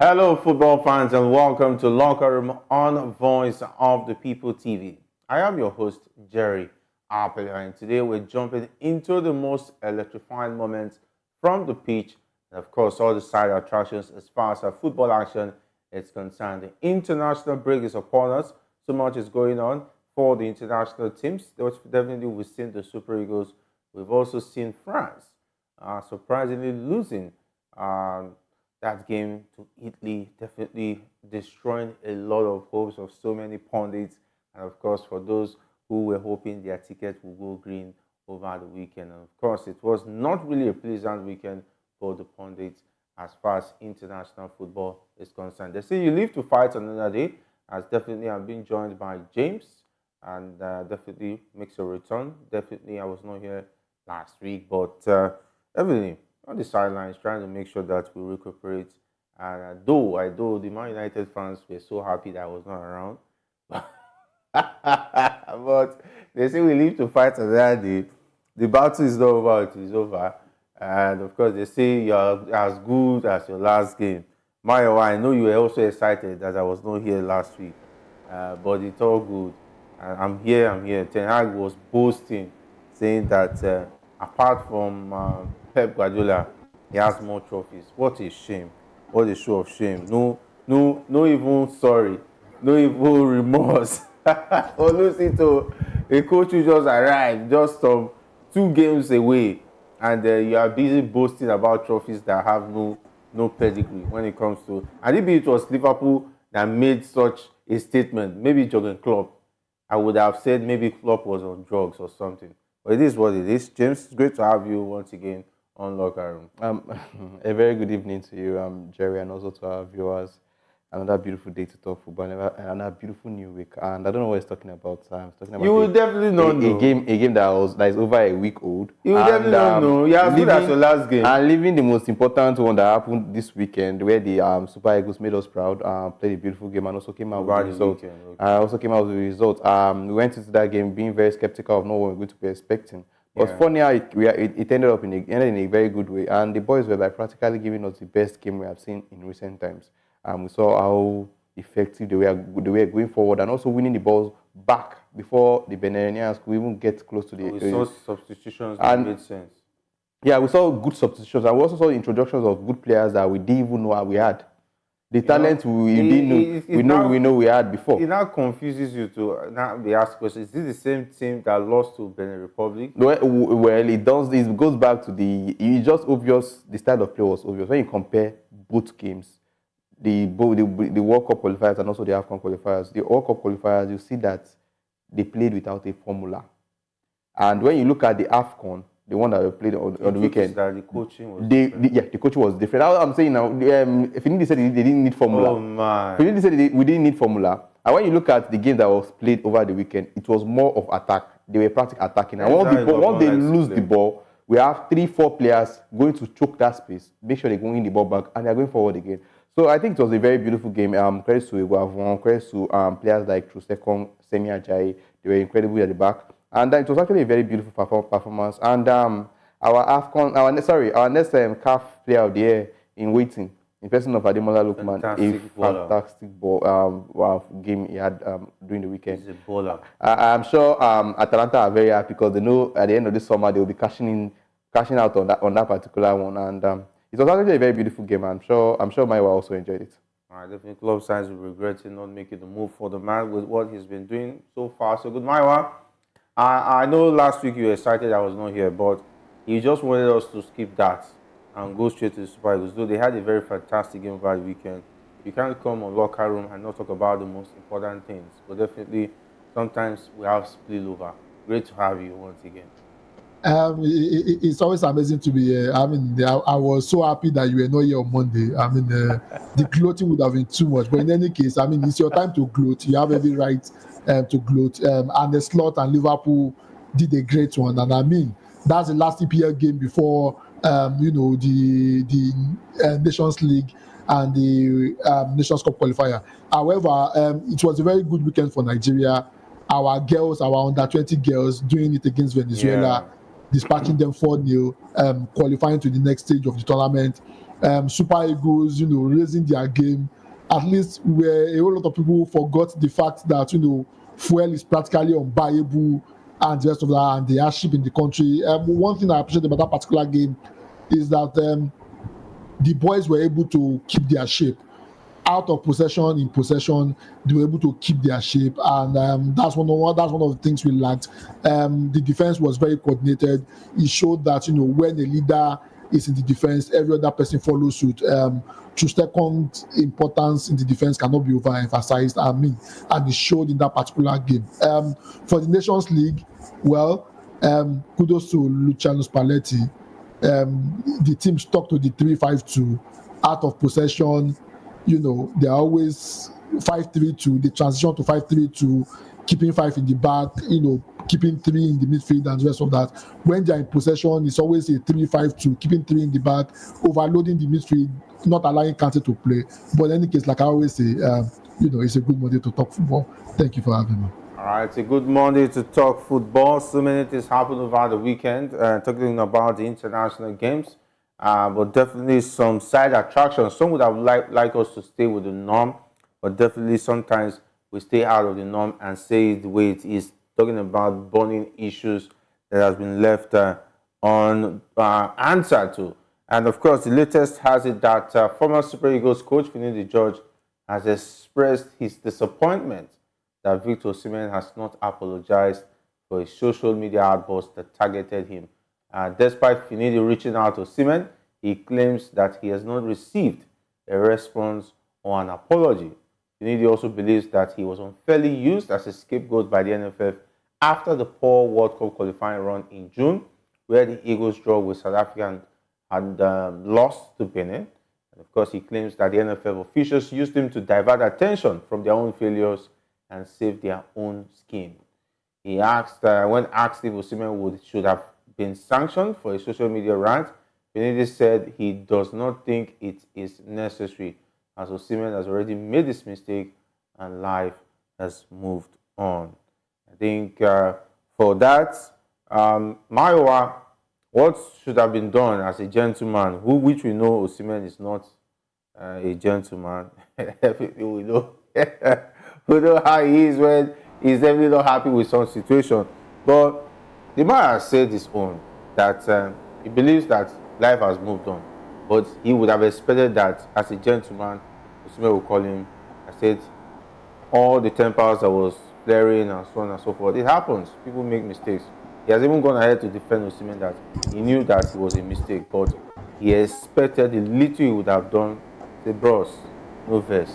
Hello, football fans, and welcome to Locker Room on Voice of the People TV. I am your host, Jerry Appelia, and today we're jumping into the most electrifying moments from the pitch, and of course, all the side attractions as far as our football action is concerned. The international break is upon us. So much is going on for the international teams. Definitely, we've seen the Super Eagles. We've also seen France surprisingly losing. That game to Italy, definitely destroying a lot of hopes of so many pundits. And of course, for those who were hoping their tickets would go green over the weekend. And of course, it was not really a pleasant weekend for the pundits as far as international football is concerned. They say you live to fight another day, as definitely I'm being joined by James, and definitely makes a return. Definitely, I was not here last week, but everything on the sidelines, trying to make sure that we recuperate. And though the Man United fans were so happy that I was not around, but they say we live to fight another day. The battle is not over; it is over. And of course, they say you are as good as your last game. Mayo, I know you were also excited that I was not here last week, but it's all good. I'm here. I'm here. Ten Hag was boasting, saying that apart from Pep Guardiola, he has more trophies. What a shame! What a show of shame! No, even sorry, no even remorse. Oh, listen to a coach who just arrived, just some 2 games away, and you are busy boasting about trophies that have no pedigree when it comes to. And if it was Liverpool that made such a statement, maybe Jurgen Klopp, I would have said maybe Klopp was on drugs or something. But it is what it is. James, it's great to have you once again on Locker Room. A very good evening to you, Jerry, and also to our viewers. Another beautiful day to talk football, another beautiful new week. And I don't know what he's talking about. I'm talking about you will definitely not know. A game that is over a week old. You will definitely not know. You're as good as your last game. And leaving the most important one that happened this weekend, where the Super Eagles made us proud, played a beautiful game, and also came out with a result. Also came out with a result. We went into that game being very skeptical of what we were going to be expecting. But funny how it ended up in a very good way. And the boys were practically giving us the best game we have seen in recent times. We saw how effective they were going forward and also winning the balls back before the Benin could even get close to the... We saw substitutions that made sense. Yeah, we saw good substitutions, and we also saw introductions of good players that we didn't even know we had. The talent we know we had before. It now confuses you to now be asked questions. Is this the same team that lost to Benin Republic? Well, it does. It goes back to it's just obvious. The style of play was obvious when you compare both games. The World Cup qualifiers and also the AFCON qualifiers. The World Cup qualifiers, you see that they played without a formula. And when you look at the AFCON, the one that we played on the weekend, the coaching was the coaching was different. I'm saying now, Finidi said they didn't need formula. Oh my! Finidi said we didn't need formula. And when you look at the game that was played over the weekend, it was more of attack. They were practically attacking. And once they lose the ball, we have 3-4 players going to choke that space, make sure they're going the ball back, and they're going forward again. So I think it was a very beautiful game. Credit to Iguavon, credit to players like Trustekong, Semi Ajayi. They were incredible at the back. And it was actually a very beautiful performance. And our next CAF player of the year in waiting, in person of Ademola Lookman, fantastic ball game he had during the weekend. He's a bowler. I'm sure Atalanta are very happy because they know at the end of this summer they will be cashing out on that particular one. And it was actually a very beautiful game. I'm sure Maiwa also enjoyed it. I definitely club signs will regret not making the move for the man with what he's been doing so far. So good, Maiwa. I know last week you were excited I was not here, but he just wanted us to skip that and go straight to the Super Eagles. Though they had a very fantastic game over the weekend. You can't come on Locker Room and not talk about the most important things. But definitely, sometimes we have spillover. Great to have you once again. It's always amazing to be here. I mean, I was so happy that you were not here on Monday. I mean, the gloating would have been too much. But in any case, I mean, it's your time to gloat. You have every right to gloat. And the Slot and Liverpool did a great one. And I mean, that's the last EPL game before, the Nations League and the Nations Cup qualifier. However, it was a very good weekend for Nigeria. Our girls, our under-20 girls, doing it against Venezuela, dispatching them 4-0, qualifying to the next stage of the tournament. Super Eagles, raising their game. At least where a whole lot of people forgot the fact that fuel is practically unbuyable and the rest of that, and the hardship in the country. One thing I appreciate about that particular game is that the boys were able to keep their shape. Out of possession, in possession, they were able to keep their shape, and that's one of the things we lacked. The defense was very coordinated. It showed that when a leader is in the defense, every other person follows suit. Second importance in the defense cannot be overemphasized. And it showed in that particular game. For the Nations League, well, kudos to Luciano Spalletti. The team stuck to the 3-5-2 out of possession. They're always 5-3-2. They transition to 5-3-2, keeping 5 in the back, keeping 3 in the midfield and the rest of that. When they're in possession, it's always a 3-5-2, keeping 3 in the back, overloading the midfield, not allowing Kante to play. But in any case, like I always say, it's a good Monday to talk football. Thank you for having me. All right, it's a good Monday to talk football. So many things happened over the weekend, talking about the international games. But definitely some side attractions. Some would have liked us to stay with the norm, but definitely sometimes we stay out of the norm and say it the way it is, talking about burning issues that has been left unanswered to. And of course, the latest has it that former Super Eagles coach Finidi has expressed his disappointment that Victor Osimhen has not apologized for a social media outburst that targeted him. Despite Finidi reaching out to Osimhen, he claims that he has not received a response or an apology. Finidi also believes that he was unfairly used as a scapegoat by the NFF after the poor World Cup qualifying run in June, where the Eagles draw with South Africa had lost to Benin. And of course, he claims that the NFF officials used him to divert attention from their own failures and save their own scheme. He asked, when asked if Osimhen should have been sanctioned for a social media rant, Finidi said he does not think it is necessary, as Osimhen has already made this mistake and life has moved on. I think for that, Mayowa, what should have been done as a gentleman, which we know Osimhen is not a gentleman. we know, we know how he is when he's definitely not happy with some situation. But the man has said his own, that he believes that life has moved on. But he would have expected that as a gentleman, Osimhen would call him. I said, all the tempers that was flaring and so on and so forth. It happens. People make mistakes. He has even gone ahead to defend Osimhen that he knew that it was a mistake, but he expected the little he would have done. Say, bros, no verse.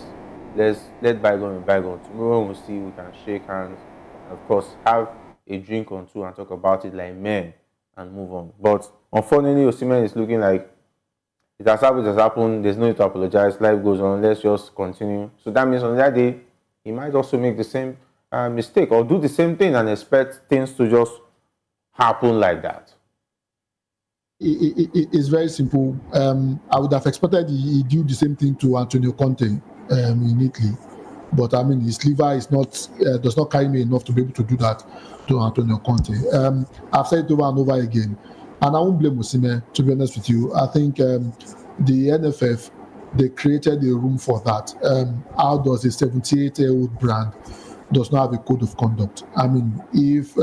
Let bygone be bygone. Tomorrow we'll see, we can shake hands. And of course, have a drink or two and talk about it like men and move on. But unfortunately, Osimhen is looking like it has happened. There's no need to apologize. Life goes on. Let's just continue. So that means on that day, he might also make the same mistake or do the same thing and expect things to just happen like that. It's very simple. I would have expected he do the same thing to Antonio Conte in Italy, but his liver is not does not carry me enough to be able to do that to Antonio Conte. I've said it over and over again, and I won't blame Osimhen. To be honest with you, I think the NFF, they created a room for that. How does a 78-year-old brand does not have a code of conduct? If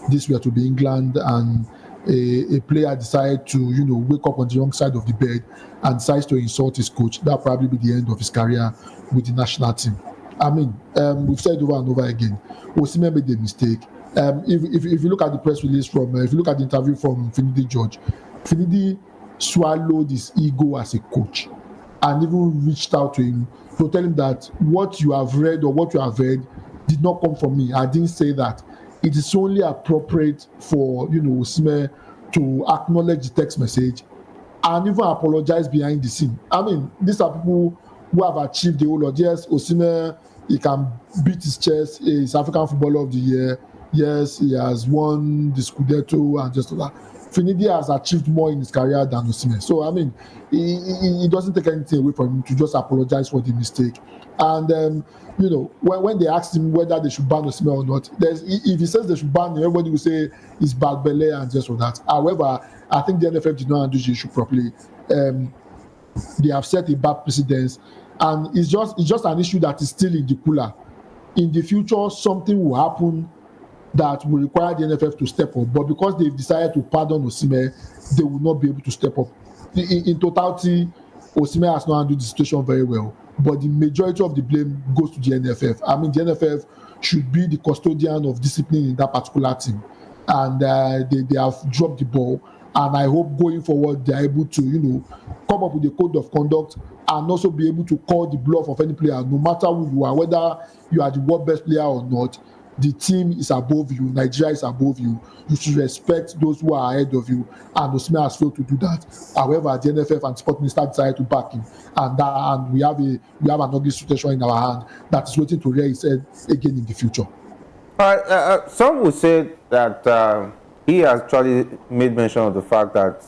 this were to be England and a player decides to wake up on the wrong side of the bed and decides to insult his coach, that'll probably be the end of his career with the national team. We've said over and over again, Osimhen made a mistake. If you look at the press release if you look at the interview from Finidi swallowed his ego as a coach and even reached out to him to tell him that what you have read or what you have heard did not come from me. I didn't say that. It is only appropriate for Osimhen to acknowledge the text message and even apologize behind the scene. These are people who have achieved the whole lot. Yes, Osimhen, he can beat his chest. He's African Footballer of the Year. Yes, he has won the Scudetto and just that. Finidi has achieved more in his career than Osimhen. So he doesn't take anything away from him to just apologize for the mistake. And when they asked him whether they should ban Osimhen or not, if he says they should ban him, everybody will say it's bad belly and just for that. However, I think the NFF did not handle the issue properly. They have set a bad precedence, and it's just an issue that is still in the cooler. In the future, something will happen that will require the NFF to step up. But because they've decided to pardon Osimhen, they will not be able to step up. In totality, Osimhen has not handled the situation very well. But the majority of the blame goes to the NFF. I mean, the NFF should be the custodian of discipline in that particular team. And they have dropped the ball. And I hope going forward, they're able to, come up with a code of conduct and also be able to call the bluff of any player, no matter who you are, whether you are the world best player or not. The team is above you, Nigeria is above you. You should respect those who are ahead of you, and Osimhen has failed to do that. However, the NFF and Sport Minister decided to back him, and we have an ugly situation in our hand that is waiting to rear its head again in the future. Some would say that he actually made mention of the fact that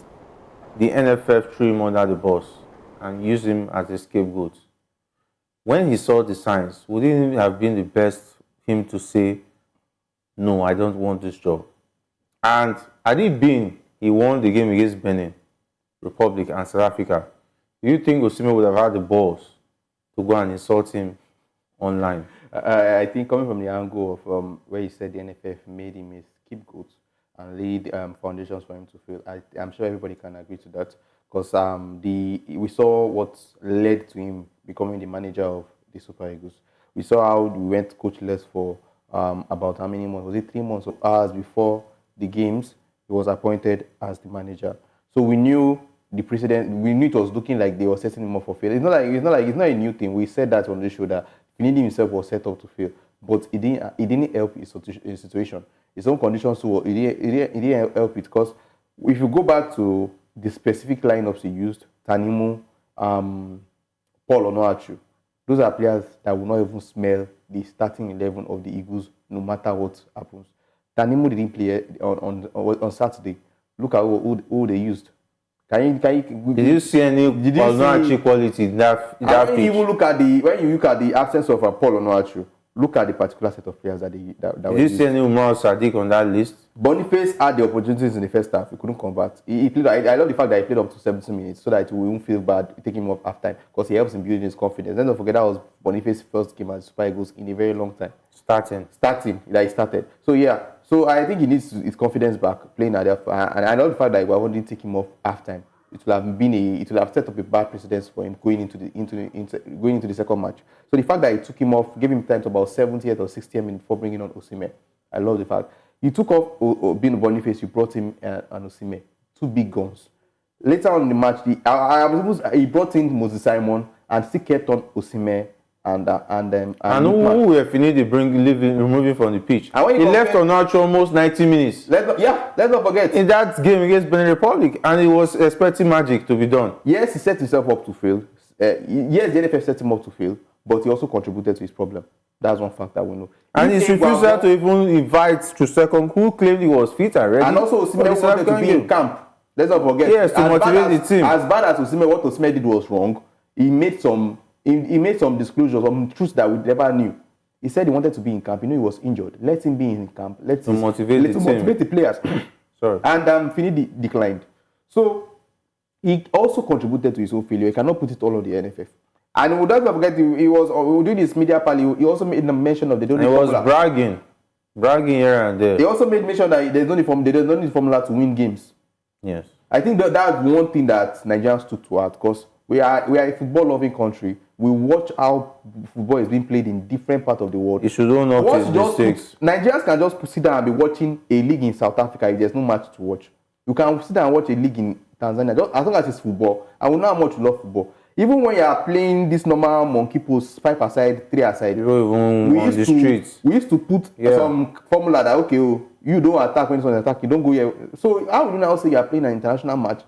the NFF threw him under the bus and used him as a scapegoat. When he saw the signs, would it have been the best him to say, no, I don't want this job? And had it been he won the game against Benin Republic and South Africa, do you think Osimhen would have had the balls to go and insult him online? I think coming from the angle of where he said the NFF made him a scapegoat and laid foundations for him to fail, I'm sure everybody can agree to that, because we saw what led to him becoming the manager of the Super Eagles. We saw how we went coachless for about how many months? Was it 3 months or hours before the games? He was appointed as the manager. So we knew the precedent. We knew it was looking like they were setting him up for failure. It's not a new thing. We said that on the show that Finidi himself was set up to fail, but it didn't help his situation. His own conditions too. It didn't help it, because if you go back to the specific lineups he used, Tanimu, Paul Onoachu, those are players that will not even smell the starting 11 of the Eagles, no matter what happens. Tanimu didn't play on Saturday. Look at who they used. Did you see any Onoachu quality in that pitch? When you look at the absence of Paul Onoachu, look at the particular set of players that Did you see any Umar Sadiq on that list? Boniface had the opportunities in the first half. He couldn't convert. He played. I love the fact that he played up to 70 minutes so that we won't feel bad taking him off half time, because he helps in building his confidence. Then don't forget that was Boniface's first game as Super Eagles in a very long time. Starting that he started. So yeah. So I think he needs his confidence back playing at the, and I love the fact that we didn't take him off half time. It will have set up a bad precedence for him going into the second match. So the fact that he took him off, gave him time to about 70th or 60th minute before bringing on Osimhen. I love the fact. You took off being Boniface, you brought him and Osimhen. Two big guns. Later on in the match, he brought in Moses Simon and still kept on Osimhen and who were Finidi removing from the pitch. And he left on almost 90 minutes. Let's not forget. In that game against Benin Republic, and he was expecting magic to be done. Yes, he set himself up to fail. Yes, the NFF set him up to fail, but he also contributed to his problem. That's one fact that we know. And his refusal to even invite Trusecon, who claimed he was fit and ready. And also Osimhen wanted to be in camp. Let's not forget. Yes, to motivate the team. As bad as Osimhen, what Osimhen did was wrong. He made some disclosures, some truths that we never knew. He said he wanted to be in camp. He was injured. Let him be in camp. Let him motivate the players. Sorry. And Finidi declined. So he also contributed to his own failure. He cannot put it all on the NFF. And we don't forget, he was doing his media pally. He also made the mention of they don't need formula. He was bragging here and there. He also made mention that they don't need formula to win games. Yes. I think that's one thing that Nigerians took to heart, because we are a football-loving country. We watch how football is being played in different parts of the world. You should own up to his mistakes. Nigerians can just sit down and be watching a league in South Africa if there's no match to watch. You can sit down and watch a league in Tanzania, just as long as it's football. And we know how much you love football. Even when you are playing this normal monkey post, 5 aside, 3 aside, we used to put some formula that, okay, you don't attack when someone attacks, you don't go here. So how would you now say you are playing an international match?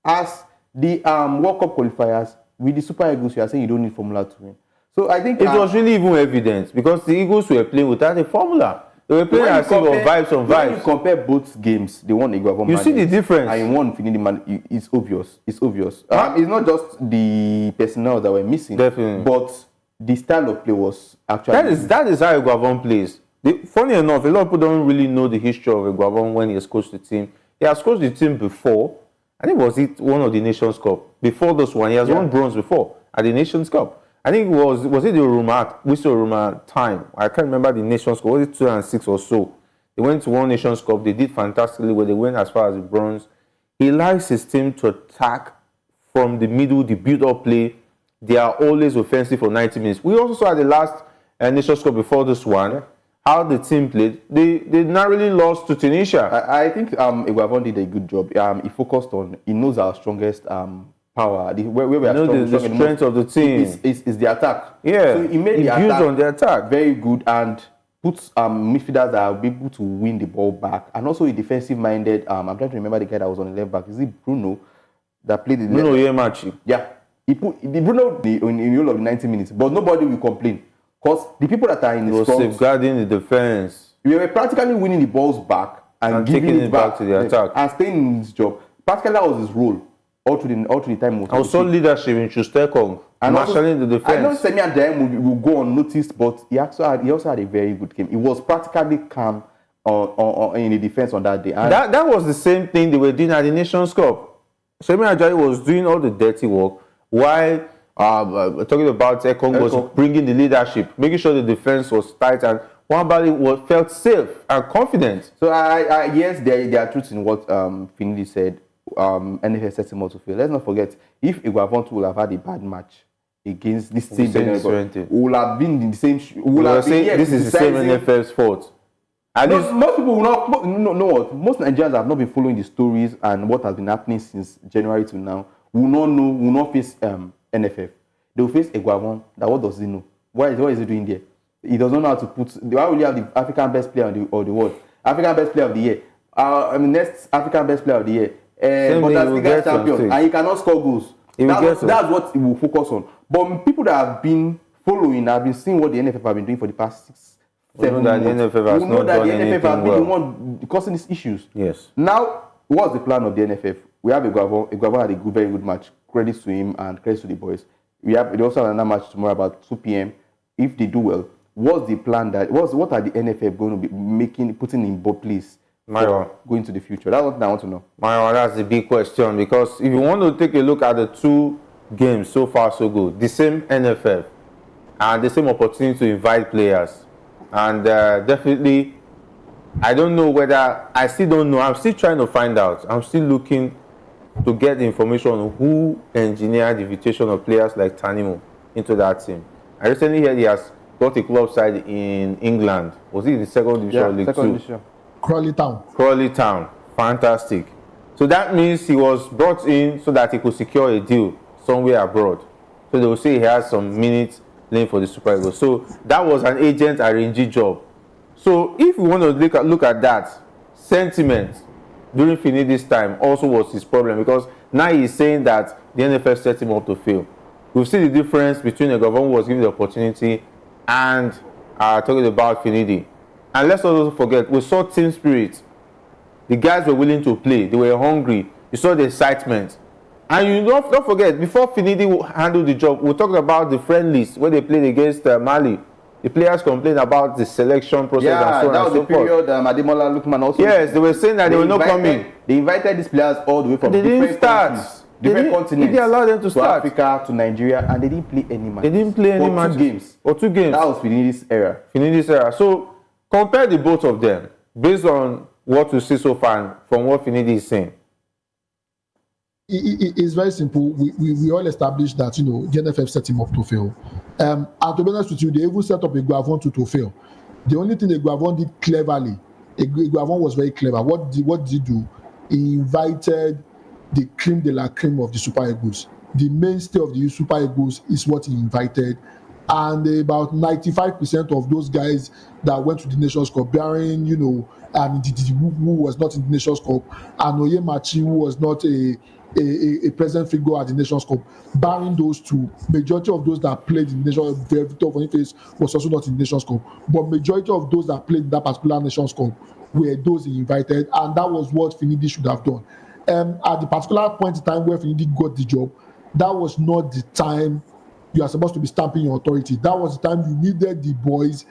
As the World Cup qualifiers, with the Super Eagles, you are saying you don't need formula to win. So I think it was really even evident, because the Eagles were playing without a formula. They were playing as if on vibes. When you compare both games, the one Iguavon you see the difference. And one Finidi man, it's obvious. It's obvious. It's not just the personnel that were missing. Definitely. But the style of play was actually... That is how Iguavon plays. Funny enough, a lot of people don't really know the history of Iguavon when he has coached the team. He has coached the team before, I think was it one of the Nations Cup before this one. He has won bronze before at the Nations Cup. I think it was it the Roma time? I can't remember the Nations Cup. Was it 2006 or so? They went to one Nations Cup. They did fantastically where they went as far as the bronze. He likes his team to attack from the middle, the build-up play. They are always offensive for 90 minutes. We also saw at the last Nations Cup before this one how the team played. They narrowly lost to Tunisia. I think Iguavon did a good job. He focused on, he knows our strongest power. Where we are strong, the strength of the team is the attack. Yeah, so he made the attack on the attack very good and puts midfielders that will be able to win the ball back, and also a defensive-minded. I'm trying to remember the guy that was on the left back. Is it Bruno that played the Bruno Yemachi? Yeah, he put Bruno in all of the 90 minutes, but nobody will complain because the people that are in the front safeguarding the defense. We were practically winning the balls back and giving it back to the attack and staying in his job. Practically, that was his role all through the time. Also, leadership in Chustekong and marshalling the defense. I know Semi and Diam will go unnoticed, but he also had a very good game. He was practically calm in the defense on that day. And that was the same thing they were doing at the Nations Cup. Semi Ajayi was doing all the dirty work while talking about Ekong was bringing the leadership, making sure the defense was tight and Nwabali felt safe and confident. So yes, there are truths in what Finidi said. NFL sets him out to fail. Let's not forget, if Iguavon would have had a bad match against this same NFL, would have been in the same. This is the same NFL's fault. Most people will not know what. Most Nigerians have not been following the stories and what has been happening since January to now. Will not face NFF. They will face Iguavon. That what does he know? What is he doing there? He does not know how to put. Why will you have the African best player of the world? African best player of the year. Next African best player of the year. Bundesliga champion, and he cannot score goals. That's what he will focus on. But people that have been following, have been seeing what the NFF have been doing for the past 6-7 months. The NFF has not done anything have been well. the one causing these issues. Yes. Now, what's the plan of the NFF? We have Iguavon. Iguavon had a very good match. Credits to him and credits to the boys. They also have another match tomorrow about 2 p.m. If they do well, what's the plan? What are the NFF going to be putting in place? Going to the future? That's what I want to know. That's the big question, because if you want to take a look at the two games so far so good, the same NFF and the same opportunity to invite players, and definitely I don't know whether, I still don't know, I'm still trying to find out, I'm still looking to get the information on who engineered the invitation of players like Tanimo into that team. I recently heard he has got a club side in England. Was he in the second division or League 2? Division. Crawley Town. Fantastic. So that means he was brought in so that he could secure a deal somewhere abroad. So they will say he has some minutes playing for the Super Eagles. So that was an agent arrangee job. So if you want to look at that, sentiment during Finidi's time also was his problem, because now he's saying that the NFL set him up to fail. We've seen the difference between a government who was given the opportunity and talking about Finidi. And let's not also forget, we saw team spirit. The guys were willing to play. They were hungry. You saw the excitement. And you don't forget, before Finidi handled the job, we talked about the friendlies where they played against Mali. The players complained about the selection process and so on and so forth. Yeah, that was the period Ademola Lookman also. Yes, they were saying that they were not coming. They invited these players all the way from different countries, different continents. They allowed them to start. Africa, to Nigeria, and they didn't play any matches. They didn't play any matches. For 2 games. That was Finidi's era. So compare the both of them based on what we see so far from what Finidi is saying. It's very simple. We all established that, the NFF set him up to fail. And to be honest with you, they even set up Iguavon to fail. The only thing Iguavon did cleverly, Iguavon was very clever. What did he do? He invited the creme de la creme of the Super Eagles. The mainstay of the Super Eagles is what he invited. And about 95% of those guys that went to the Nations Cup, bearing, who was not in the Nations Cup, and Oyemachi, who was not a present figure at the Nations Cup, barring those two, majority of those that played in the Nations Cup, Victor Boniface was also not in the Nations Cup, but majority of those that played in that particular Nations Cup were those he invited, and that was what Finidi should have done. At the particular point in time where Finidi got the job, that was not the time you are supposed to be stamping your authority. That was the time you needed the boys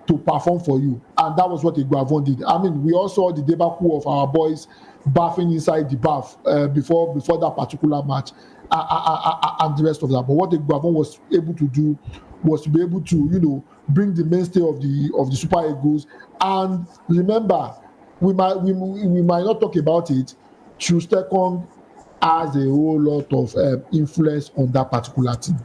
to perform for you, and that was what Iguavon did. I mean, we all saw the debacle of our boys bathing inside the bath before that particular match, and the rest of that. But what Iguavon was able to do was to be able to, bring the mainstay of the Super Eagles. And remember, we might not talk about it. Chustekong has a whole lot of influence on that particular team.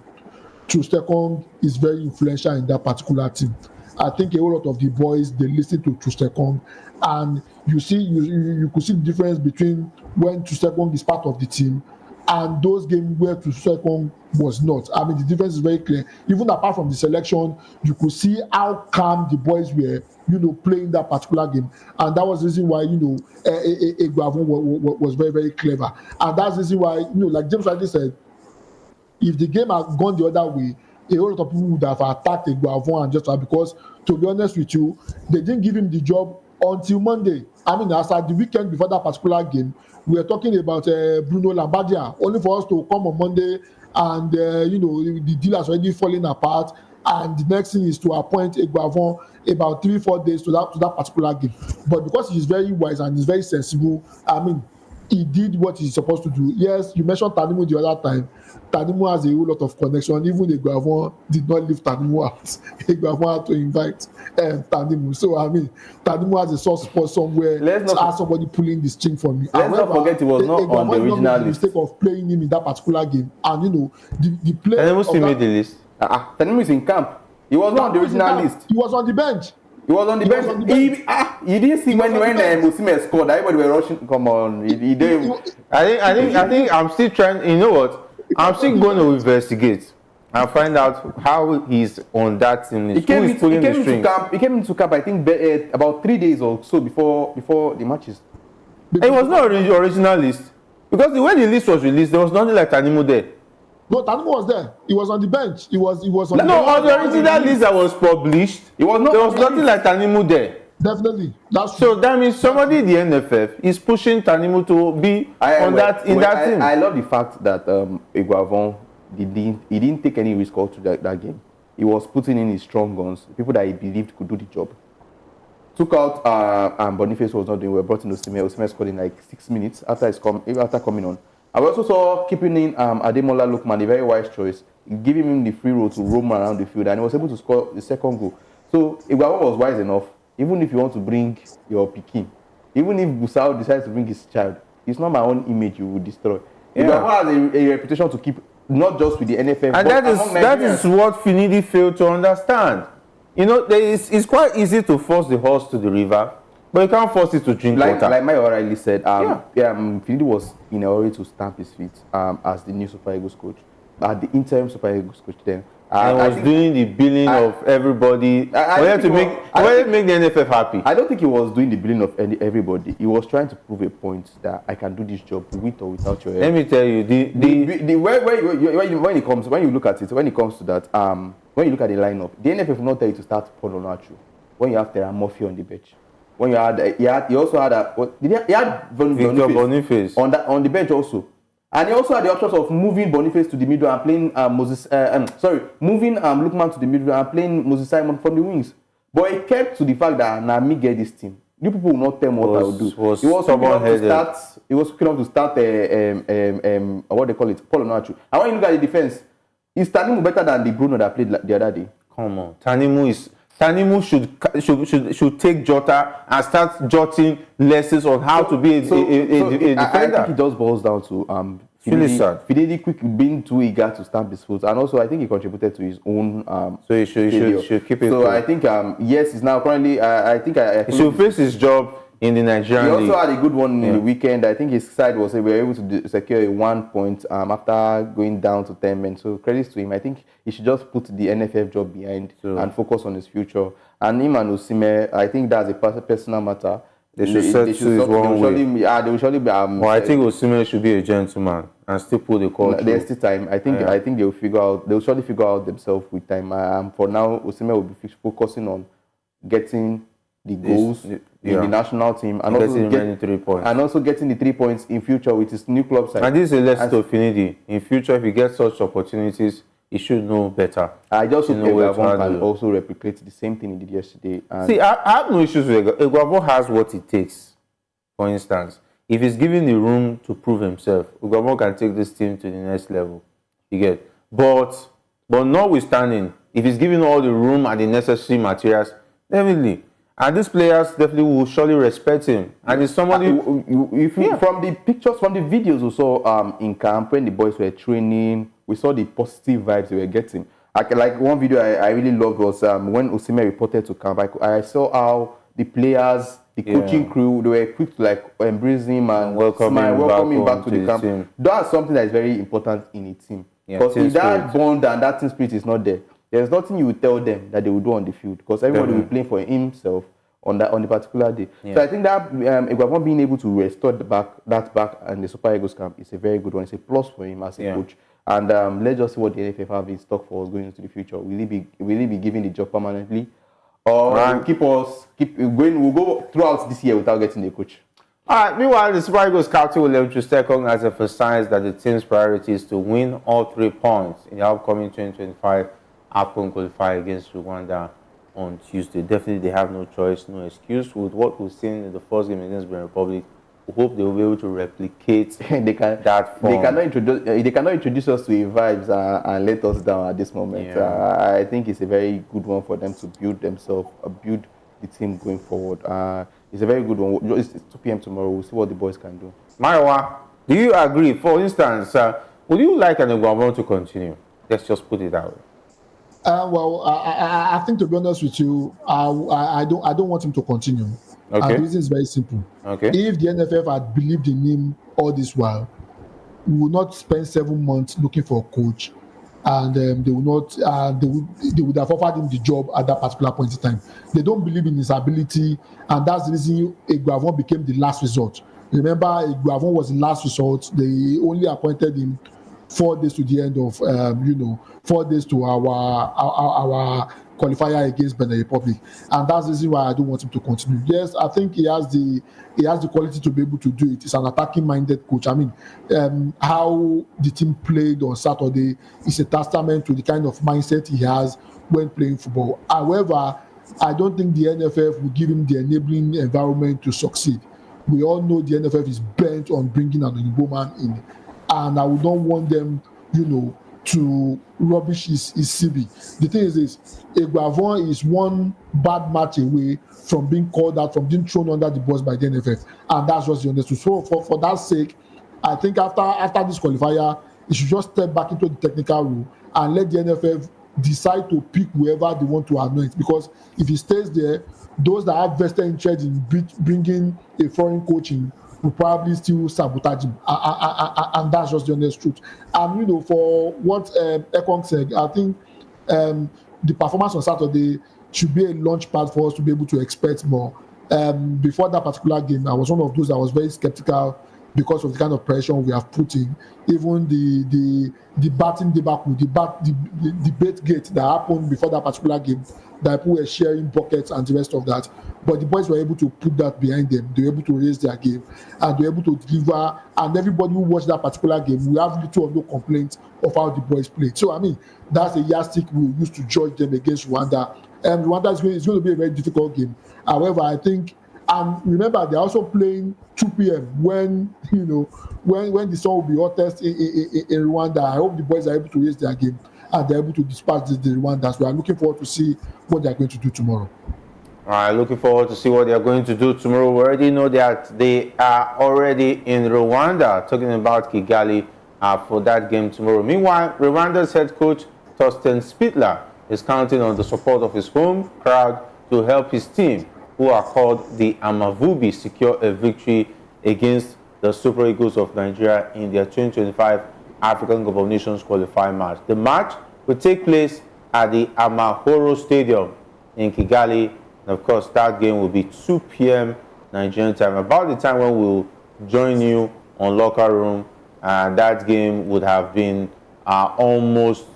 Chustekong is very influential in that particular team. I think a whole lot of the boys, they listen to Chustekong, and you could see the difference between when Chustekong is part of the team and those games where Chustekong was not. I mean, the difference is very clear. Even apart from the selection, you could see how calm the boys were, playing that particular game. And that was the reason why, Iguavon was very, very clever. And that's the reason why, like James rightly said, if the game had gone the other way, a whole lot of people would have attacked Iguavon and just because, to be honest with you, they didn't give him the job until Monday. I mean, as at the weekend before that particular game, we were talking about Bruno Labbadia, only for us to come on Monday and, the deal has already fallen apart. And the next thing is to appoint Iguavon about 3-4 days to that particular game. But because he's very wise and he's very sensible, I mean, he did what he's supposed to do. Yes, you mentioned Tanimu the other time. Tanimu has a whole lot of connection. Even Iguavon did not leave Tanimu out. Iguavon had to invite Tanimu. So, I mean, Tanimu has a soft spot somewhere to have somebody pulling the string for me. Let's not forget he was not on the original list. The mistake of playing him in that particular game. And, the play... Tanimu still made the list. Tanimu is in camp. He was not on the original list. He was on the bench. He was on the bench. You didn't see when Osimhen scored. Everybody were rushing. Come on, he did. I think I'm still trying. You know what? I'm still going to investigate and find out how he's on that team list. He came into camp. I think about 3 days or so before the matches. It was not original list because the way the list was released, there was nothing like Tanimu there. No, Tanimu was there. He was on the bench. He was on on the original list that was published. There was nothing like Tanimu there. Definitely, that's true. So that means somebody in the NFF is pushing Tanimu to be that team. I love the fact that Iguavon he didn't take any risk all through that game. He was putting in his strong guns, people that he believed could do the job. Took out Boniface was not doing well. Brought in Osimhen. Osimhen scored in like 6 minutes after coming on. I also saw keeping in Ademola Lookman, a very wise choice, giving him the free roll to roam around the field, and he was able to score the second goal. So Iguavon was wise enough. Even if you want to bring your Pekin, even if Busao decides to bring his child, it's not my own image you will destroy. Yeah. Iguavon has a reputation to keep, not just with the NFF, and that is what Finidi failed to understand. It's quite easy to force the horse to the river, but you can't force it to drink water. Like Mayo rightly said, Finidi was in a hurry to stamp his feet as the new Super Eagles coach, the interim Super Eagles coach then. And was doing the billing of everybody. Wanted to make the NFF happy. I don't think he was doing the billing of everybody. He was trying to prove a point that I can do this job with or without your help. Let me tell you, when you look at that, when you look at the lineup, the NFF will not tell you to start Paul Onachu when you have Terra Murphy on the bench. When he also had Victor Boniface on the bench also. And he also had the options of moving Boniface to the middle and playing moving Lookman to the middle and playing Moses Simon from the wings. But he kept to the fact that me get this team. You people will not tell me what I will do. He was looking up to start what they call it, Paul Onachu. And when you look at the defense, is Tanimu better than the Bruno that played the other day? Come on, Tanimu should take Jota and start jotting lessons on how to be a defender. I think it just boils down to Finidi quick being too eager to stamp his foot, and also I think he contributed to his own. So he should keep it. So I think yes, he's now currently. I think he should face his job in the Nigerian league. He also had a good one in the weekend. I think his side was able to secure a 1 point after going down to 10 men. So credits to him. I think he should just put the NFF job behind and focus on his future. And him and Osimhen, I think that's a personal matter. They should set to his one way. They will surely be. I think Osimhen should be a gentleman and still pull the call. There's still time. I think they will figure out. They will surely figure out themselves with time. For now, Osimhen will be focusing on getting the goals in the national team and also getting the 3 points in future with his new club side. And this is a lesson to Finidi. In future, if he gets such opportunities, he should know better. I just hope Eguavoen can handle. also replicate the same thing he did yesterday. And see, I have no issues with Eguavoen. Has what it takes. For instance, if he's given the room to prove himself, Eguavoen can take this team to the next level. You get, but notwithstanding, if he's given all the room and the necessary materials, definitely. And these players definitely will surely respect him. And it's somebody from the pictures, from the videos we saw in camp when the boys were training, we saw the positive vibes they were getting. Like one video I really loved was when Osimhen reported to camp. I saw how the players, the coaching crew, they were quick to like embrace him and welcome him back to the camp. Team. That's something that is very important in a team. Because if that bond and that team spirit is not there, there's nothing you will tell them that they will do on the field, because everybody will be playing for himself on the particular day. So I think that Eguavoen being able to restore that back and the Super Eagles camp is a very good one. It's a plus for him as a coach. And let's just see what the NFF have in stock for us going into the future. Will he be giving the job permanently, or we'll go throughout this year without getting a coach? All right. Meanwhile, the Super Eagles captain William Troost-Ekong has emphasized that the team's priority is to win all 3 points in the upcoming 2025 AFCON qualifier against Rwanda on Tuesday. Definitely, they have no choice, no excuse. With what we've seen in the first game against Benin Republic, we hope they will be able to replicate that form. They cannot introduce us to a vibes and let us down at this moment. I think it's a very good one for them to build themselves, build the team going forward. It's a very good one. It's 2 p.m. tomorrow. We'll see what the boys can do. Maiwa, do you agree? For instance, would you like an Eguavoen to continue? Let's just put it that way. Well, I think, to be honest with you, I don't want him to continue. Okay. And the reason is very simple. Okay. If the NFF had believed in him all this while, we would not spend 7 months looking for a coach, and they would have offered him the job at that particular point in time. They don't believe in his ability, and that's the reason Eguavoen became the last resort. Remember, Eguavoen was the last resort. They only appointed him 4 days to the end of 4 days to our qualifier against Benin Republic, and that's the reason why I don't want him to continue. Yes, I think he has the quality to be able to do it. He's an attacking-minded coach. I mean, how the team played on Saturday is a testament to the kind of mindset he has when playing football. However, I don't think the NFF will give him the enabling environment to succeed. We all know the NFF is bent on bringing an Oyinbo man in, and I would not want them, to rubbish his CV. The thing is this: Eguavoen is one bad match away from being called out, from being thrown under the bus by the NFF, and that's what he understood. So for that sake, I think after this qualifier, he should just step back into the technical room and let the NFF decide to pick whoever they want to anoint. Because if he stays there, those that have vested interest in bringing a foreign coach in will probably still sabotage him, and that's just the honest truth. And for what Ekong said, I think the performance on Saturday should be a launch pad for us to be able to expect more. Before that particular game, I was one of those that was very skeptical because of the kind of pressure we have put in. Even the batting debacle, the debate gate that happened before that particular game, that people were sharing buckets and the rest of that. But the boys were able to put that behind them. They were able to raise their game, and they were able to deliver. And everybody who watched that particular game, we have little or no complaints of how the boys played. So, I mean, that's a yardstick we used to judge them against Rwanda. And Rwanda is going to be a very difficult game. However, I think, and remember, they're also playing 2 p.m. when the sun will be hottest in Rwanda. I hope the boys are able to raise their game and they're able to dispatch the Rwandans. We are looking forward to see what they're going to do tomorrow. All right, looking forward to see what they're going to do tomorrow. We already know that they are already in Rwanda, talking about Kigali for that game tomorrow. Meanwhile, Rwanda's head coach, Torsten Spittler, is counting on the support of his home crowd to help his team, who are called the Amavubi, secure a victory against the Super Eagles of Nigeria in their 2025 African Cup of Nations qualifying match. The match will take place at the Amahoro Stadium in Kigali. And of course, that game will be 2 p.m. Nigerian time, about the time when we'll join you on Locker Room. And that game would have been almost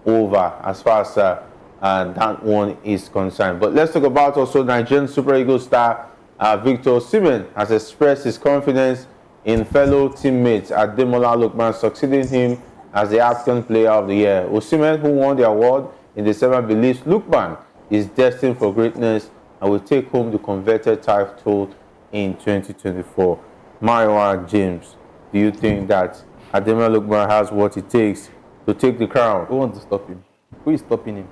over as far as that one is concerned. But let's talk about also Nigerian Super Eagles star Victor Osimhen has expressed his confidence in fellow teammates Ademola Lookman succeeding him as the African Player of the Year. Osimhen, who won the award in December, believes Lookman is destined for greatness and will take home the coveted title in 2024. Mayowa James, do you think that Ademola Lookman has what it takes to take the crown? Who wants to stop him? Who is stopping him?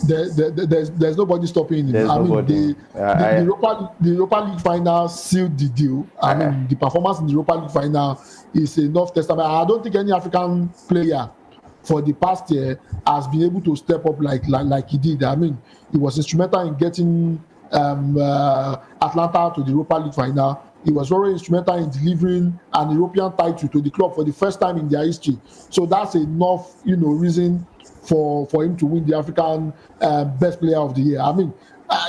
There's nobody stopping him. There's nobody. The Europa League final sealed the deal. I mean, the performance in the Europa League final is enough testament. I don't think any African player for the past year has been able to step up like he did. I mean, he was instrumental in getting Atlanta to the Europa League final. He was very instrumental in delivering an European title to the club for the first time in their history. So that's enough, reason for him to win the African Best Player of the Year. I mean,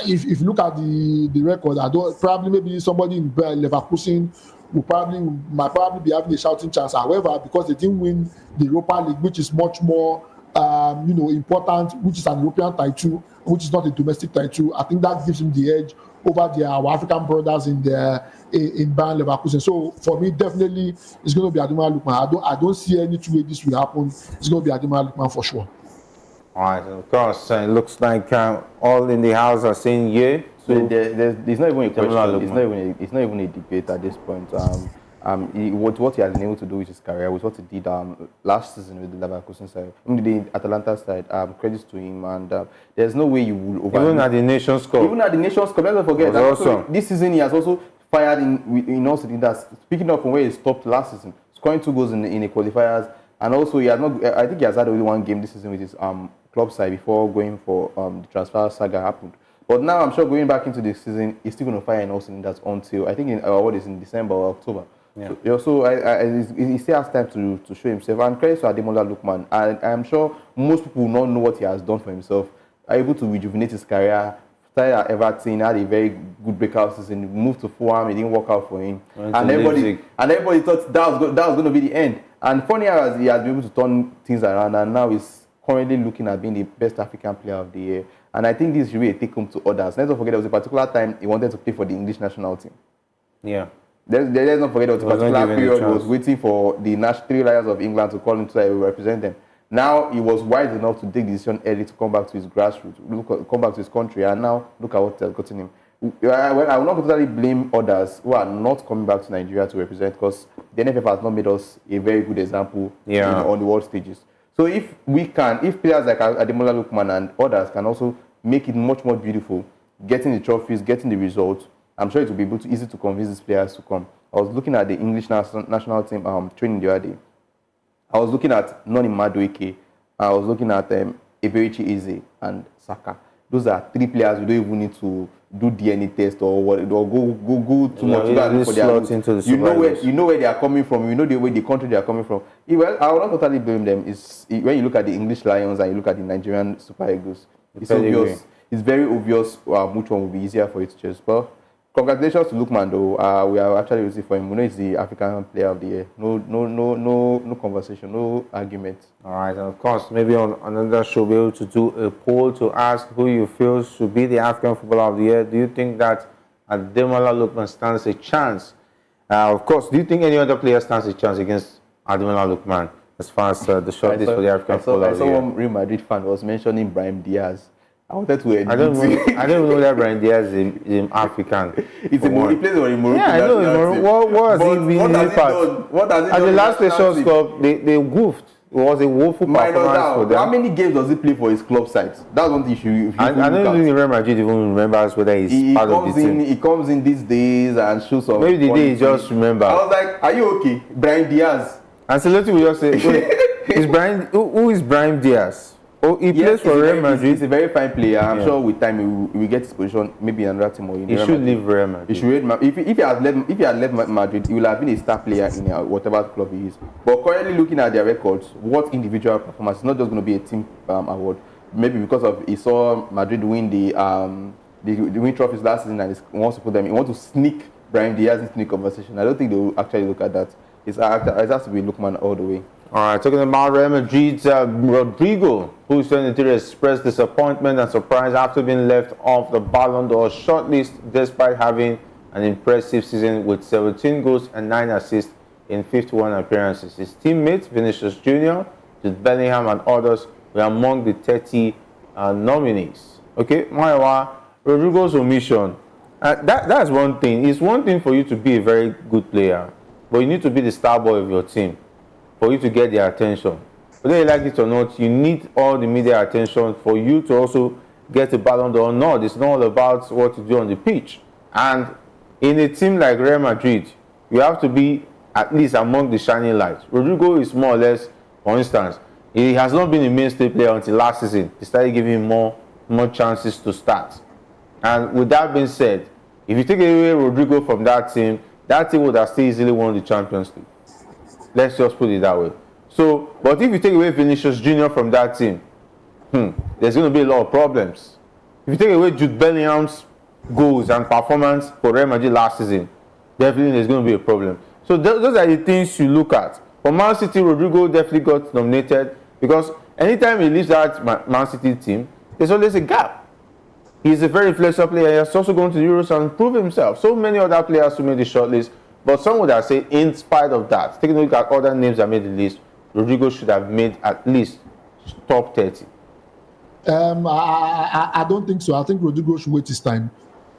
if you look at the record, probably maybe somebody in Leverkusen might probably be having a shouting chance. However, because they didn't win the Europa League, which is much more important, which is an European title, which is not a domestic title, I think that gives him the edge over our African brothers in Bayern Leverkusen. So for me, definitely, it's going to be Ademola Lookman. I don't see any two way this will happen. It's going to be Ademola Lookman for sure. All right, of course, it looks like all in the house are saying yeah. So there's not even a question. It's not even a debate at this point. What he has been able to do with his career, with what he did last season with the Leverkusen side, the Atalanta side, credits to him, and there's no way you will overlook. Even at the Nations Cup. Let's not forget that also, this season he has also fired in also that. Speaking of from where he stopped last season, scoring 2 goals in the qualifiers, and also he has not. I think he has had only 1 game this season with his club side before going for the transfer saga happened. But now I'm sure going back into the season, he's still going to fire in all cylinders until I think in December or October. Yeah. So he still has time to show himself. And credit to Ademola Lookman. I'm sure most people will not know what he has done for himself. Able to rejuvenate his career. Started at Everton, had a very good breakout season. Moved to Fulham, it didn't work out for him. And everybody thought that was going to be the end. And funny as he has been able to turn things around, and now he's currently looking at being the best African player of the year. And I think this should be a take home to others. Let's not forget there was a particular time he wanted to play for the English national team. Yeah. Let's not forget there was a particular period he was waiting for the 3 Lions of England to call him so that he will represent them. Now he was wise enough to take the decision early to come back to his grassroots, come back to his country, and now look at what has gotten him. I will not totally blame others who are not coming back to Nigeria to represent, because the NFF has not made us a very good example on the world stages. So if players like Ademola Lookman and others can also make it much more beautiful, getting the trophies, getting the results, I'm sure it will be easy to convince these players to come. I was looking at the English national team training the other day. I was looking at Noni Madueke. I was looking at Eberichi Eze and Saka. Those are 3 players we don't even need to do DNA test or go too much for their you know where they are coming from. You know the country they are coming from. Well, I will not totally blame them. When you look at the English Lions and you look at the Nigerian Super Eagles, it's obvious. It's very obvious which one will be easier for you to choose. But congratulations to Lookman, though. We are actually rooting for him. We know he's the African Player of the Year. No conversation, no argument. All right, and of course, maybe on another show, we'll be able to do a poll to ask who you feel should be the African Footballer of the Year. Do you think that Ademola Lookman stands a chance? Of course, do you think any other player stands a chance against Ademola Lookman as far as the shortlist for the African Footballer of the Year? I saw one Real Madrid fan was mentioning Brahim Diaz. I wanted to. I don't know that Brahim Diaz is African. He plays for the Morocco. Yeah, I know. What has he been in part? What has he done? At the last Nations Cup, they goofed. It was a woeful performance for them. How many games does he play for his club side? That's one issue. I don't think Real Madrid even remembers whether he's part of the team. He comes in these days and shows up. Maybe the day he just remember. I was like, are you okay? Brahim Diaz. And Celeste will just say, who is Brahim Diaz? Oh, he plays for Real Madrid. He's a very fine player. I'm sure with time he will get his position, maybe in another team or in He should leave Real Madrid. If he had left Madrid, he will have been a star player in whatever club he is. But currently looking at their records, what individual performance, it's not just going to be a team award. Maybe because he saw Madrid win the win trophies last season and he wants to put them. He wants to sneak Brahim Diaz into the conversation. I don't think they will actually look at that. It has to be Lookman all the way. All right, talking about Real Madrid's Rodrigo, who expressed disappointment and surprise after being left off the Ballon d'Or shortlist despite having an impressive season with 17 goals and 9 assists in 51 appearances. His teammates, Vinicius Jr., Jude Bellingham, and others were among the 30 nominees. Okay, Maiwa, Rodrigo's omission. That's one thing. It's one thing for you to be a very good player, but you need to be the star boy of your team for you to get their attention. Whether you like it or not, you need all the media attention for you to also get a Ballon d'Or or not. It's not all about what you do on the pitch. And in a team like Real Madrid, you have to be at least among the shining lights. Rodrigo is more or less, for instance, he has not been a mainstay player until last season. They started giving him more chances to start. And with that being said, if you take away Rodrigo from that team would have still easily won the Champions League. Let's just put it that way. So, but if you take away Vinicius Jr. from that team, there's going to be a lot of problems. If you take away Jude Bellingham's goals and performance for Real Madrid last season, definitely there's going to be a problem. So those are the things you look at. For Man City, Rodrigo definitely got nominated because anytime he leaves that Man City team, there's always a gap. He's a very flexible player. He has also gone to the Euros and proved himself. So many other players who made the shortlist, but some would have said, in spite of that, taking a look at other names that made the list, Rodrigo should have made at least top 30. I don't think so. I think Rodrigo should wait his time.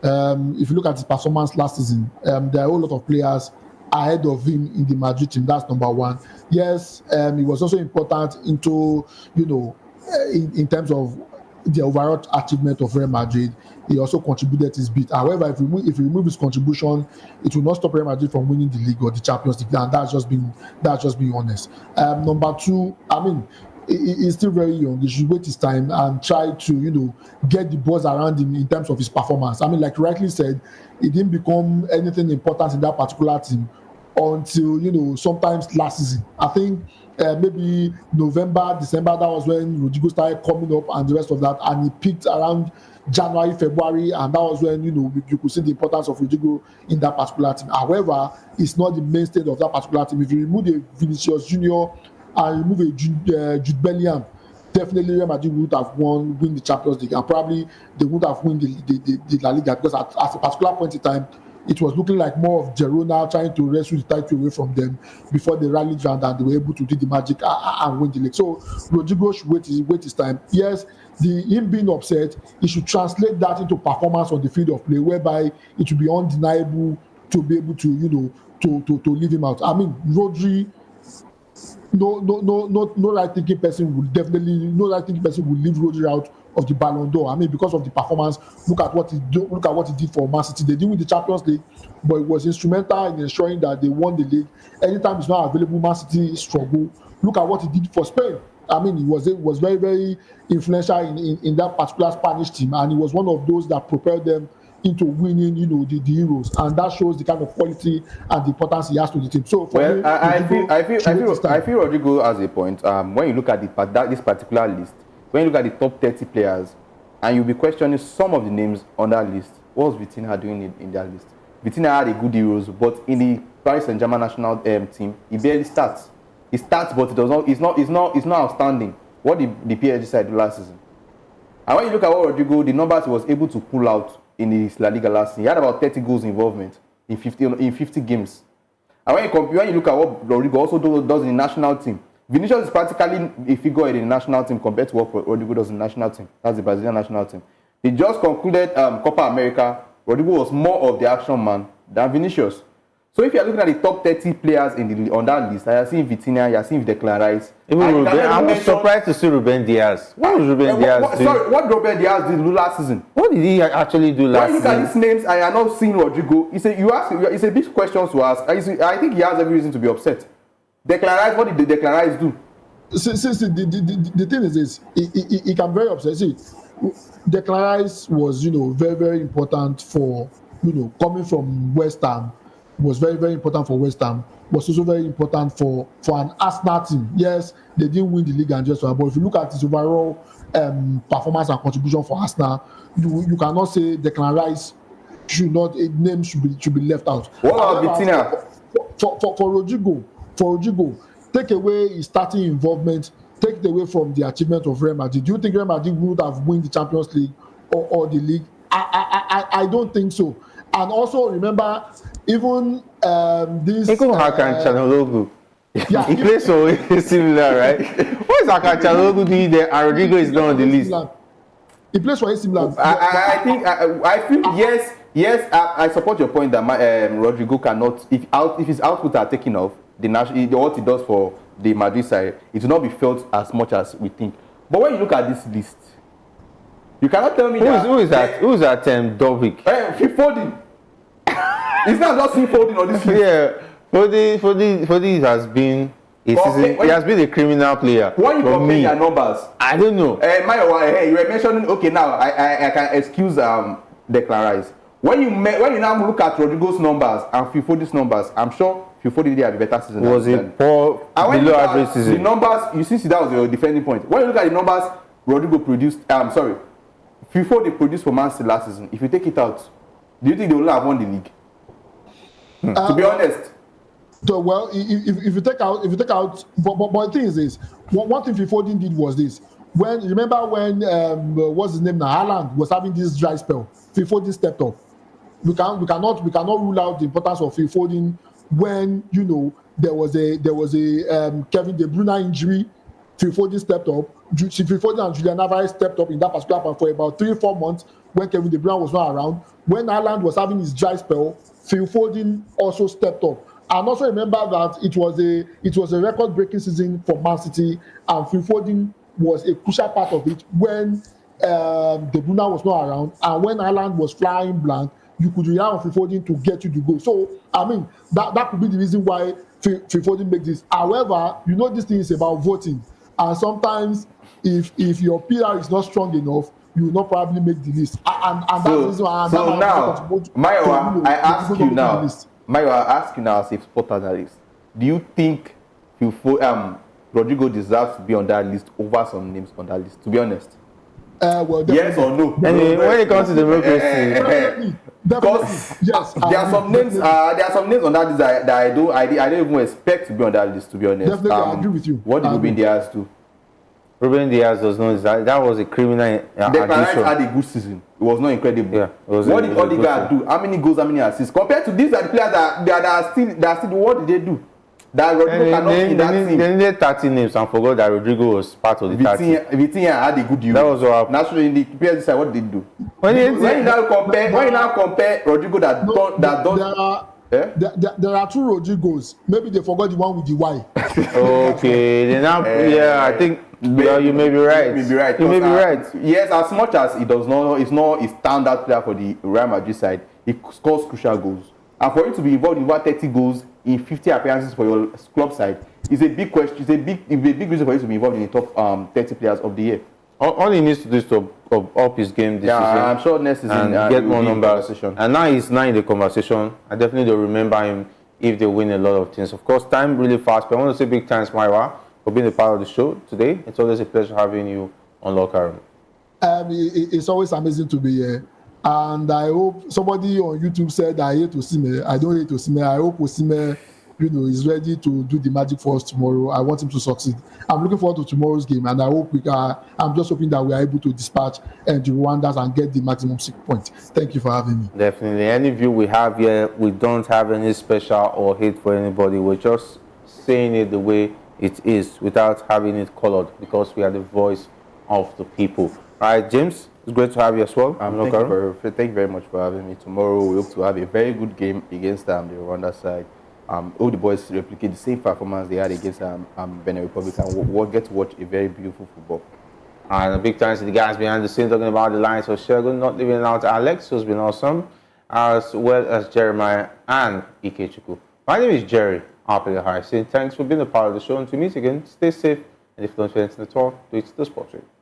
If you look at his performance last season, there are a whole lot of players ahead of him in the Madrid team. That's number one. Yes, he was also important into, in terms of the overall achievement of Real Madrid. He also contributed his bit. However, if you remove his contribution, it will not stop Real Madrid from winning the league or the Champions League. And that's just being honest. Number two, he's still very young. He should wait his time and try to, get the buzz around him in terms of his performance. Like you rightly said, he didn't become anything important in that particular team until, sometimes last season. I think maybe November, December, that was when Rodrigo started coming up and the rest of that. And he peaked around January, February, and that was when, you could see the importance of Rodrigo in that particular team. However, it's not the mainstay of that particular team. If you remove the Vinicius Jr., and remove a Jude Bellingham, definitely Real Madrid would have won the Champions League, and probably they would have won the La Liga, because at a particular point in time, it was looking like more of Girona trying to wrestle the title away from them before they rallied round and they were able to do the magic and win the league. So Rodrigo should wait his time. Yes, him being upset, he should translate that into performance on the field of play, whereby it will be undeniable to be able to to leave him out. Rodri. No right thinking person would leave Rodri out of the Ballon d'Or. Because of the performance. Look at what he did for Man City. They didn't win the Champions League, but it was instrumental in ensuring that they won the league. Anytime he's not available, Man City struggle. Look at what he did for Spain. He was very, very influential in that particular Spanish team, and he was one of those that propelled them into winning, the Euros, and that shows the kind of quality and the importance he has to the team. So, I feel Rodrigo has a point. When you look at this particular list, when you look at the top 30 players, and you'll be questioning some of the names on that list, what was Vitinha doing in that list? Vitinha had a good Euros, but in the Paris Saint-Germain national team, he barely starts. He starts, but it's not outstanding. What did the PSG side do last season? And when you look at what Rodrigo, the numbers he was able to pull out in the La Liga last season, he had about 30 goals involvement in 50 games. And when you look at what Rodrigo also does in the national team, Vinicius is practically a figurehead in the national team compared to what Rodrigo does in the national team. That's the Brazilian national team. They just concluded Copa America. Rodrigo was more of the action man than Vinicius. So if you are looking at the top 30 players on that list, I are seeing Vitinha, you are seeing Declan Rice. I was surprised to see Ruben Diaz. What was Ruben Diaz doing? Sorry, what Ruben Diaz did last season? What did he actually do last season? When you look at these names, I am not seeing Rodrigo. It's a big question to ask. I think he has every reason to be upset. Declan Rice, what did Declan Rice do? See, the thing is this, he can very upset. See, Declan Rice was, very, very important for, coming from West Ham, was very, very important for West Ham, was also very important for an Arsenal team. Yes, they didn't win the league and just, but if you look at his overall performance and contribution for Arsenal, you cannot say Declan Rice should be left out. What about Vitinha? For Rodrigo, take away his starting involvement, take it away from the achievement of Real Madrid. Do you think Real Madrid would have won the Champions League or the league? I don't think so. And also remember, even this. Eko Hakan Chanologu. Yeah, He plays so similar, right? What is Hakan Chanologu doing there? And Rodrigo is not on the list. He plays for AC Milan. I think I feel yes. I support your point that Rodrigo cannot, if his output are taken off, what he does for the Madrid side, it will not be felt as much as we think. But when you look at this list, you cannot tell me who is that? Who is that? Dovic. Foden. It's not just him Foden on this list. Yeah, Foden has been he has been a criminal player. When you compare their numbers, I don't know. You were mentioning, okay, now I can excuse Declan Rice. When you now look at Rodrigo's numbers and Phil Foden's numbers, I'm sure Phil Foden did have a better season. It was a poor below average season. The numbers, you see that was your defending point. When you look at the numbers Rodrigo produced, Phil Foden produced for Man City last season. If you take it out, do you think they will have won the league? To be honest. So, well, if you take out, but the thing is this: one thing Phil Foden did was this. Remember when what's his name now? Haaland was having this dry spell. Phil Foden stepped up. We cannot rule out the importance of Phil Foden when there was a Kevin De Bruyne injury. Phil Foden stepped up. Phil Foden and Julian Alvarez stepped up in that particular point for about 3-4 months when Kevin De Bruyne was not around. When Haaland was having his dry spell, Phil Foden also stepped up. And also remember that it was a record-breaking season for Man City, and Phil Foden was a crucial part of it when De Bruyne was not around, and when Haaland was flying blank, you could rely on Phil Foden to get you the goal. So I mean that could be the reason why Phil Foden makes this. However, this thing is about voting, and sometimes if your PR is not strong enough, you will not probably make the list. And that's the reason why. So now, Mayowa, I ask you now as a sport analyst, do you think Rodrigo deserves to be on that list over some names on that list? To be honest. Well, yes or no? Anyway, when it comes to democracy, because yes, there are some names. There are some names on that list that I don't even expect to be on that list. To be honest, definitely, I agree with you. What did Ruben Diaz do? Ruben Diaz does not. That was a criminal addition. Had a good season. It was not incredible. Yeah, what did Odegaard do? How many goals? How many assists? Compared to these are the players that are still. What did they do? That Rodrigo cannot in that team. They needed 30 names and forgot that Rodrigo was part of the 30. Vitinha had a good year. That was what happened. Naturally, in the PSG side, what did they do? When you now compare Rodrigo there are two Rodrigos. Maybe they forgot the one with the Y. Okay, then now, I think you may be right. You may be right. Yes, as much as it's not a standard player for the Real Madrid side, he scores crucial goals. And for him to be involved in over 30 goals in 50 appearances for your club side is a big question. It's a big reason for him to be involved in the top 30 players of the year. All he needs to do is to up his game this season. I'm sure next season and get more numbers. And now he's in the conversation. I definitely don't remember him if they win a lot of things. Of course, time really fast. But I want to say big thanks, Mayowa, for being a part of the show today. It's always a pleasure having you on Locker Room. It's always amazing to be here. And I hope somebody on YouTube said I hate Osimhen. I don't hate Osimhen. I hope Osimhen, is ready to do the magic for us tomorrow. I want him to succeed. I'm looking forward to tomorrow's game, and I hope I'm just hoping that we are able to dispatch the Rwandans and get the maximum 6 points. Thank you for having me. Definitely. Any view we have here, we don't have any special or hate for anybody. We're just saying it the way it is without having it colored, because we are the voice of the people. All right, James, it's great to have you as well. Thank you very much for having me. Tomorrow we hope to have a very good game against the Rwanda side. All the boys replicate the same performance they had against Benin Republic, and we'll get to watch a very beautiful football. And a big thanks to the guys behind the scenes talking about the lines of Shegun, not leaving out Alex, who's been awesome, as well as Jeremiah and Ikechukwu. My name is Jerry Apelahai, saying thanks for being a part of the show, and to meet again, stay safe, and if you don't feel anything at all, do it to the sport.